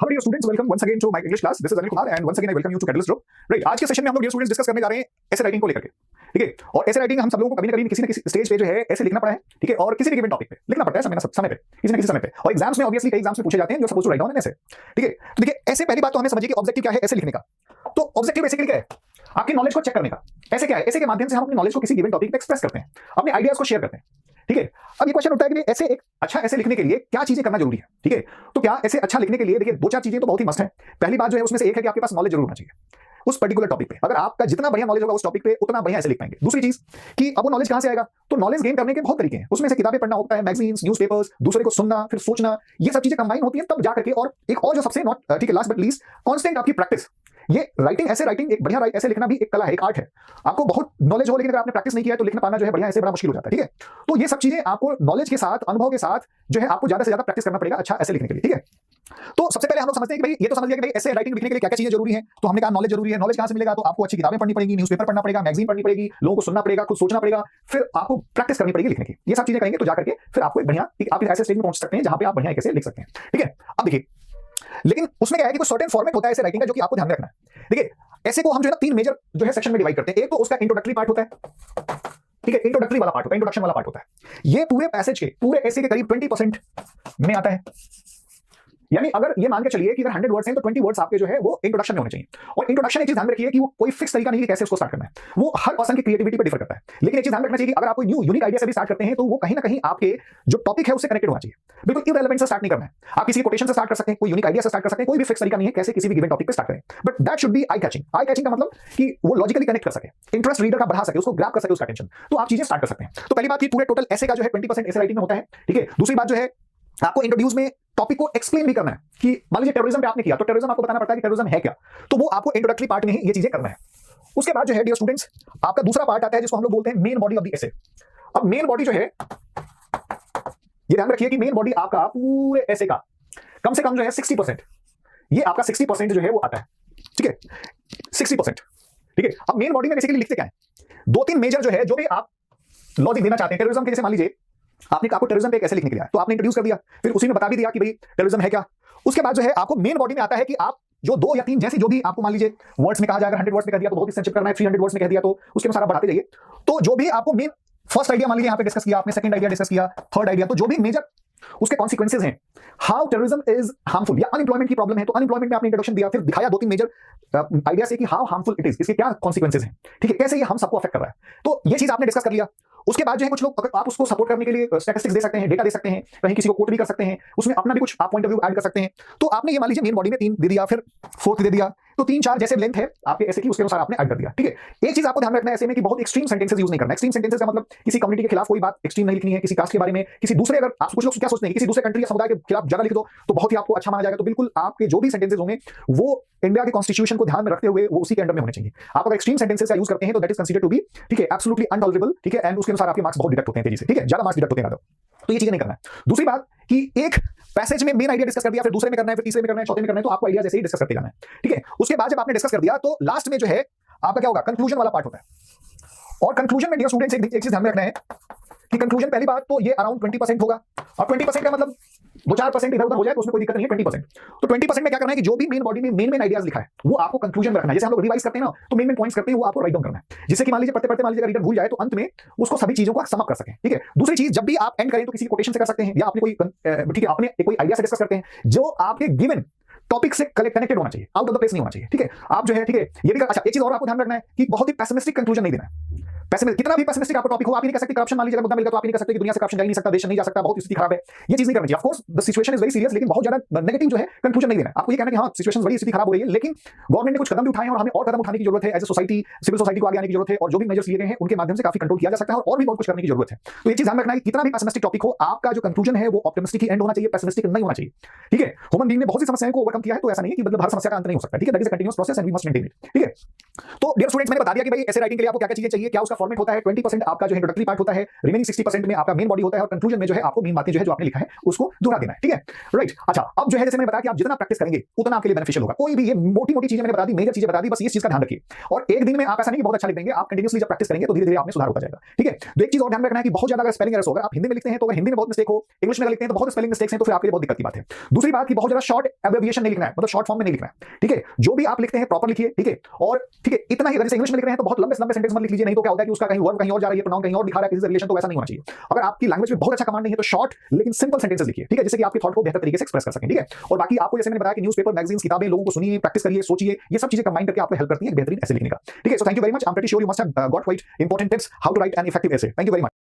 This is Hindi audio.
Hello dear students, welcome once again to my English class. This is Anil Kumar and once again I welcome you to Catalyst Group. Right, आज के सेशन में हम लोग dear students डिस्कस करने जा रहे हैं ऐसे राइटिंग को लेकर के, ठीक है। और ऐसे राइटिंग हम सब लोगों को कभी ना कभी किसी न किसी स्टेज पे जो है ऐसे लिखना पड़ा है, ठीक है। और किसी भी गिवन टॉपिक पे लिखना पड़ता है समय पे, किसी न किसी समय पे। और एग्जाम्स में ऑब्वियसली कई एग्जाम्स में पूछे जाते हैं, you are supposed to write down an ऐसे, ठीक है। तो देखिए ऐसे पहली बात तो हमें समझिए कि ऑब्जेक्टिव क्या है ऐसे लिखने का। तो ऑब्जेक्टिव बेसिकली क्या है? आपकी नॉलेज को चेक करने का। ऐसे क्या है? ऐसे के माध्यम से हम अपनी नॉलेज को किसी गिवन टॉपिक पे एक्सप्रेस करते हैं, अपने आइडियाज को शेयर करते हैं, ठीक है। अब ये क्वेश्चन उठता है कि ऐसे एक अच्छा ऐसे लिखने के लिए क्या चीजें करना जरूरी है, ठीक है। तो क्या ऐसे अच्छा लिखने के लिए देखिए दो चार चीजें तो बहुत ही मस्ट है। पहली बात जो है उसमें से एक है कि आपके पास नॉलेज जरूर होना चाहिए उस पर्टिकुलर टॉपिक पे। अगर आपका जितना बढ़िया नॉलेज होगा उस टॉपिक पे उतना बढ़िया ऐसे लिख पाएंगे। दूसरी चीज कि अब वो नॉलेज कहां से आएगा? तो नॉलेज गेन करने के बहुत तरीके हैं, उसमें से किताबें पढ़ना होता है, मैगजीन्स, न्यूज़पेपर्स, दूसरे को सुनना, फिर सोचना, ये सब चीजें कंबाइन होती हैं तब जा करके। और एक और जो सबसे नॉट ठीक है लास्ट बट लीस्ट कांस्टेंट आपकी प्रैक्टिस। ये राइटिंग ऐसे राइटिंग एक बढ़िया ऐसे लिखना भी एक कला है, एक आर्ट है। आपको बहुत नॉलेज हो लेकिन अगर आपने प्रैक्टिस नहीं किया तो लिखना पाना जो है बढ़िया ऐसे बड़ा मुश्किल हो जाता है, ठीक है। तो ये सब चीजें आपको नॉलेज के साथ, अनुभव के साथ जो है आपको ज्यादा से ज्यादा प्रैक्टिस करना पड़ेगा अच्छा ऐसे लिखने के लिए, ठीक है। तो सबसे पहले हम लोग समझते हैं कि भाई ये तो समझ लिया कि भाई ऐसे राइटिंग लिखने के लिए क्या क्या चीजें जरूरी है। तो हमने कहा नॉलेज जरूरी है। नॉलेज कहां से मिलेगा? तो आपको अच्छी किताबें पढ़नी पड़ेगी, न्यूज़पेपर पढ़ना पड़ेगा, मैगजीन पढ़नी पड़ेगी, लोगों को सुनना पड़ेगा, खुद सोचना पड़ेगा, फिर आपको प्रैक्टिस करनी पड़ेगी लिखने की। ये सब चीजें करेंगे तो जाकर के फिर आपको एक बढ़िया आप ऐसे स्टेज में पहुंच सकते हैं जहां पे आप बढ़िया कैसे लिख सकते हैं, ठीक है। अब देखिए लेकिन उसमें क्या है कि कुछ सर्टेन फॉर्मेट होता है ऐसे राइटिंग का जो कि आपको ध्यान में रखना है। देखिए ऐसे को हम जो है ना तीन मेजर जो है सेक्शन में डिवाइड करते हैं। एक तो उसका इंट्रोडक्टरी पार्ट होता है, ठीक है, इंट्रोडक्टरी वाला पार्ट होता है, इंट्रोडक्शन वाला पार्ट होता है। ये पूरे पैसेज के पूरे ऐसे के करीब 20% में आता है। यानी अगर ये मान के चलिए कि अगर 100 वर्ड्स हैं तो 20 वर्ड्स आपके जो है वो इंट्रोडक्शन में होने चाहिए। और इंट्रोडक्शन एक चीज ध्यान में रखिए कि वो कोई फिक्स तरीका नहीं है कैसे उसको स्टार्ट करना है, वो हर पर्सन की क्रिएटिविटी पर डिफर करता है। लेकिन एक चीज ध्यान रखना चाहिए कि अगर आप कोई न्यू यूनिक आइडिया से भी स्टार्ट करते हैं तो वो कहीं ना कहीं आपके जो टॉपिक है उससे कनेक्टेड होना चाहिए। बिल्कुल इररिलेवेंट से स्टार्ट नहीं करना है। आप किसी कोटेशन से स्टार्ट कर सकते हैं, कोई यूनिक आइडिया से स्टार्ट कर सकते हैं, कोई भी फिक्स तरीका नहीं है कैसे किसी भी गिवन टॉपिक पे स्टार्ट करें। But that should be eye catching. Eye catching का मतलब कि वो लॉजिकली कनेक्ट कर सके, इंटरेस्ट रीडर का बढ़ा सके, उसको ग्रैब कर सके उसका अटेंशन। तो आप चीजें स्टार्ट कर सकते हैं। तो पहली बात की पूरे टोटल ऐसे का जो है 20% ऐसे राइटिंग में होता है, ठीक है। दूसरी बात जो है आपको इंट्रोड्यूस में टॉपिक को एक्सप्लेन भी करना है कि मान लीजिए टेररिज्म पे आपने किया तो टेररिज्म आपको बताना पड़ता है कि टेररिज्म है क्या। तो वो आपको इंट्रोडक्टरी पार्ट में ही ये चीजें करना है। उसके बाद जो है डियर स्टूडेंट्स आपका दूसरा पार्ट आता है जिसको हम लोग बोलते हैं main body of the essay. अब मेन बॉडी जो है ये ध्यान रखिए कि मेन बॉडी आपका पूरे एसे का कम से कम जो है 60%, ये आपका 60% जो है वो आता है, ठीक है, 60%, ठीक है। अब मेन बॉडी में बेसिकली लिखते क्या है? दो तीन मेजर जो है जो भी आप लॉजिक देना चाहते हैं टेररिज्म के, जैसे मान लीजिए आपको टेररिज्म पे कैसे लिखने के लिए तो आपने इंट्रोड्यूस कर दिया, फिर उसी में बता भी दिया कि भाई टेररिज्म है क्या। उसके बाद जो है आपको मेन बॉडी में आता है कि आप जो 2 या 3 जैसे जो भी आपको मान लीजिए वर्ड्स में कहा जाएगा, 100 वर्ड्स में कह दिया तो बहुत ही संक्षिप्त करना है, 300 वर्ड्स में कह दिया तो उसके अनुसार आप बढ़ाते जाइए। तो जो भी आपको मेन फर्स्ट आइडिया मान लीजिए यहाँ पे डिस्कस किया आपने, सेकंड आइडिया डिस्कस किया, थर्ड आइडिया, तो जो भी मेजर उसके कॉन्सिक्वेंसेज हैं, हाउ टेररिज्म इज हार्मफुल या अनएम्प्लॉयमेंट की प्रॉब्लम है तो अनएम्प्लॉयमेंट में आपने इंट्रोडक्शन दिया, फिर दिखाया 2-3 मेजर आइडिया से कि हाउ हार्मफुल इट इज, इसके क्या कॉन्सिक्वेंसेज हैं, ठीक है, कैसे ये हम सबको अफेक्ट कर रहा है। तो ये चीज आपने डिस्कस कर लिया। उसके बाद जो है कुछ लोग आप उसको सपोर्ट करने के लिए स्टैटिस्टिक्स दे सकते हैं, डेटा दे सकते हैं, कहीं किसी को कोट भी कर सकते हैं, उसमें अपना भी कुछ आप पॉइंट ऑफ व्यू ऐड कर सकते हैं। तो आपने ये मान लीजिए मेन बॉडी में 3 दे दिया, फिर 4th दे दिया, तो 3-4 जैसे लेंथ है आपके ऐसे की उसके अनुसार आपने ऐड कर दिया, ठीक है। एक चीज आपको ध्यान रखना है ऐसे में कि बहुत एक्सट्रीम सेंटेंसेस यूज नहीं करना। एक्सट्रीम सेंटेंसेस का मतलब किसी कम्युनिटी के खिलाफ कोई बात एक्सट्रीम नहीं लिखनी है, किसी कास्ट के बारे में, किसी दूसरे, अगर आप कुछ लोग क्या सोचते हैं किसी दूसरे कंट्री या समुदाय के खिलाफ ज्यादा लिख दो तो बहुत ही आपको अच्छा माना जाएगा। तो बिल्कुल आपके जो भी सेंटेंसेस होंगे वो इंडिया के कॉन्स्टिट्यूशन को ध्यान में रखते हुए वो उसी के अंडर में होने चाहिए। आप अगर एक्सट्रीम सेंटेंसेस का यूज करते हैं तो that is considered to be, ठीक है, एब्सोल्युटली अनटॉलरेबल, ठीक है, एंड उसके अनुसार आपके मार्क्स बहुत डिडक्ट होते हैं तेजी से, ठीक है, ज्यादा मार्क्स डिडक्ट होते हैं। तो ये चीजें नहीं करना है। दूसरी बात कि एक पैसेज में मेन आइडिया डिस्कस कर दिया, फिर दूसरे में करना है, फिर तीसरे में करना है, चौथे में करना है, तो आपको आइडिया जैसे ही डिस्कस करते जाना है, ठीक है। उसके बाद जब आपने डिस्कस कर दिया तो लास्ट में जो है आपका क्या होगा? कंक्लूजन वाला पार्ट होता है। और कंक्लूजन में डियर स्टूडेंट्स एक चीज ध्यान में रखना है कि कंक्लूजन पहली बात तो ये अराउंड 20% होगा। और 20% का मतलब 2-4% इधर उधर हो जाए तो उसमें कोई दिक्कत नहीं है, 20%। तो 20% में क्या करना है कि जो भी मेन बॉडी में मेन आइडियाज लिखा है वो आपको कंक्लूजन में रखना है। जैसे हम लोग रिवाइज करते हैं ना तो मेन पॉइंट्स करते हैं वो आपको राइट डाउन करना है, जिससे कि मान लीजिए पढ़ते मान लीजिए रीडर भूल जाए तो अंत में उसको सभी चीजों को सम अप कर सके, ठीक है। दूसरी चीज जब भी आप एंड करें तो किसी कोटेशन से कर सकते हैं या अपने कोई ठीक है अपने कोई आइडिया से डिस्कस करते हैं जो आपके गिवन टॉपिक से कनेक्टेड होना चाहिए, आउट ऑफ द प्लेस नहीं होना चाहिए, ठीक है। आप जो है ठीक है ये भी अच्छा, एक चीज और आपको ध्यान रखना है कि बहुत ही पेसिमिस्टिक कंक्लूजन नहीं देना है। कितना भी पेसिमिस्टिक आपका टॉपिक हो, आप नहीं कह सकते करप्शन मान लीजिए मुद्दा मिल गया तो आप नहीं कह सकते कि दुनिया से करप्शन जा ही नहीं सकता, देश नहीं जा सकता, बहुत स्थिति खराब है, ये चीज नहीं करनी चाहिए। Of course the situation is very serious, लेकिन बहुत ज्यादा नेगेटिव जो है कंक्लूजन नहीं देना है। आपको ये कहना है कि हाँ सिचुएशन बड़ी स्थिति खराब हो रही है लेकिन गवर्नमेंट ने कुछ कदम भी उठाए हैं और हमें और कदम उठाने की जरूरत है। As a society, civil society को आगे आने की जरूरत है और जो भी मेजर्स लिए गए हैं उनके माध्यम से काफी कंट्रोल किया जा सकता है और भी बहुत कुछ करने की जरूरत है। तो ये चीज ध्यान रखना है कि कितना भी पेसिमिस्टिक टॉपिक हो, आपका जो कंक्लूजन है वो ऑप्टिमिस्टिक ही एंड होना चाहिए, पेसिमिस्टिक नहीं होना चाहिए, ठीक है। ह्यूमन बीइंग ने बहुत सी समस्याओं को ओवरकम किया है तो ऐसा नहीं है कि मतलब हर समस्या का अंत नहीं हो सकता, ठीक है। That is a continuous process and we must maintain it, ठीक है। तो डियर स्टूडेंट्स, मैंने बता दिया कि भाई ऐसे राइटिंग के लिए आपको क्या क्या चीजें चाहिए, क्या उसका फॉर्मेट होता है। 20% आपका जो है इंट्रोडक्टरी पार्ट होता है, रिमेनिंग 60% में आपका मेन बॉडी होता है, और कंक्लूजन में जो है आपको मेन बातें जो है जो आपने लिखा है उसको दोहरा देना है। ठीक है, राइट। अच्छा, अब जो है जैसे मैंने बताया कि आप जितना प्रैक्टिस करेंगे उतना आपके लिए बेनिफिशियल होगा। कोई भी ये मोटी मोटी चीजें मैंने बता दी, मेजर चीजें बता दी, बस इस चीज का ध्यान रखिए। और एक दिन में आप ऐसा नहीं कि बहुत अच्छा लिख देंगे, आप कंटिन्यूसली जब प्रैक्टिस करेंगे तो धीरे धीरे आप में सुधार होता जाएगा। ठीक है, तो एक चीज और ध्यान रखना है कि बहुत ज्यादा अगर स्पेलिंग एरर्स हो, अगर आप हिंदी में लिखते हैं तो अगर हिंदी में बहुत मिस्टेक हो, इंग्लिश में लिखते हैं तो बहुत स्पेलिंग मिस्टेक्स हैं, तो फिर आपके लिए बहुत दिक्कत की बात है। दूसरी बात कि बहुत ज्यादा शॉर्ट एब्रिविएशन नहीं लिखना है, मतलब शॉर्ट फॉर्म में नहीं लिखना है। ठीक है, जो भी आप लिखते हैं प्रॉपर लिखिए। ठीक है, और ठीक है, इतना ही। अगर जैसे इंग्लिश में लिख रहे हैं तो बहुत लंबे लंबे सेंटेंस मत लिख लीजिए, नहीं तो क्या होता है कि उसका कहीं वर्ब कहीं और जा रही है, प्रोनाउन कहीं और दिखा रहा है, किसी से रिलेशन, तो वैसा नहीं होना चाहिए। अगर आपकी लैंग्वेज में बहुत अच्छा कमांड नहीं है तो शॉर्ट लेकिन सिंपल सेंटेंसेस लिखिए। ठीक है, जिससे कि आपके थॉट को बेहतर तरीके से एक्सप्रेस कर सकें। ठीक है, और बाकी आपको जैसे मैंने बताया कि न्यूज़पेपर, मैगजीन्स, किताबें, लोगों को सुनिए, प्रैक्टिस करिए, सोचिए, ये सब चीजें कंबाइन करके आपको हेल्प करती हैं बेहतरीन ऐसे लिखने का। ठीक है, so thank you very much. I am pretty sure you must have got quite important tips how to write an effective essay. Thank you very much.